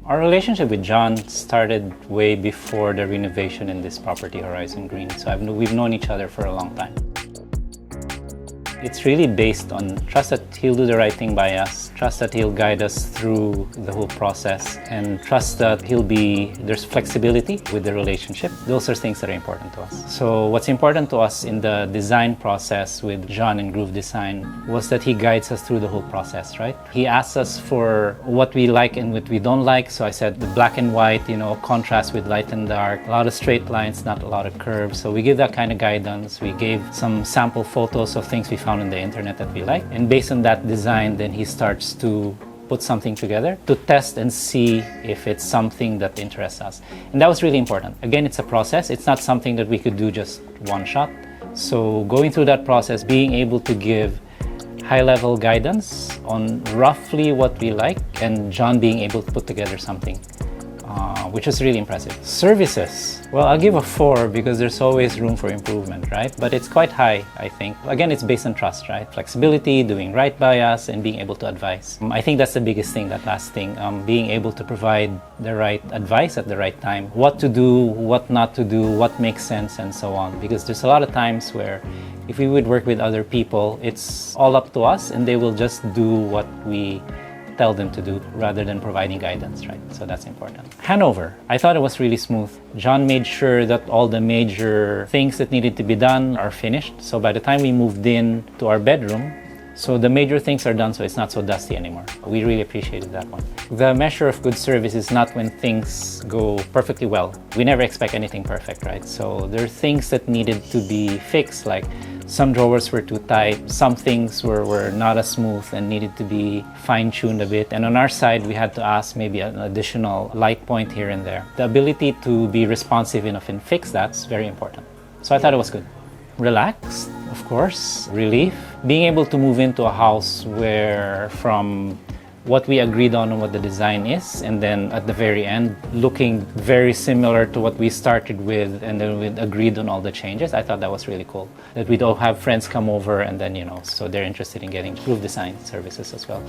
Our relationship with John started way before the renovation in this property, Horizon Green. So we've known each other for a long time. It's really based on trust that he'll do the right thing by us, trust that he'll guide us through the whole process, and trust that there's flexibility with the relationship. Those are things that are important to us. So what's important to us in the design process with John and Groove Design was that he guides us through the whole process, right? He asks us for what we like and what we don't like. So I said the black and white, contrast with light and dark, a lot of straight lines, not a lot of curves. So we give that kind of guidance. We gave some sample photos of things we found on the internet that we like, and based on that design, then he starts to put something together to test and see if it's something that interests us. And that was really important. Again, it's a process. It's not something that we could do just one shot. So going through that process, being able to give high-level guidance on roughly what we like, and John being able to put together something which is really impressive. Services, well, I'll give a 4 because there's always room for improvement, right? But it's quite high, I think. Again, it's based on trust, right? Flexibility, doing right by us, and being able to advise. I think that's the biggest thing, that last thing, being able to provide the right advice at the right time. What to do, what not to do, what makes sense, and so on. Because there's a lot of times where if we would work with other people, it's all up to us, and they will just do what we tell them to do rather than providing guidance, right? So that's important. Handover, I thought it was really smooth. John made sure that all the major things that needed to be done are finished. So by the time we moved in to our bedroom, so the major things are done, so it's not so dusty anymore. We really appreciated that one. The measure of good service is not when things go perfectly well. We never expect anything perfect, right? So there are things that needed to be fixed, like some drawers were too tight, some things were not as smooth and needed to be fine-tuned a bit. And on our side, we had to ask maybe an additional light point here and there. The ability to be responsive enough and fix that's very important. So I thought it was good. Relaxed, of course. Relief. Being able to move into a house where from what we agreed on and what the design is, and then at the very end, looking very similar to what we started with, and then we agreed on all the changes. I thought that was really cool. That we'd all have friends come over, and then, so they're interested in getting Groove Design services as well.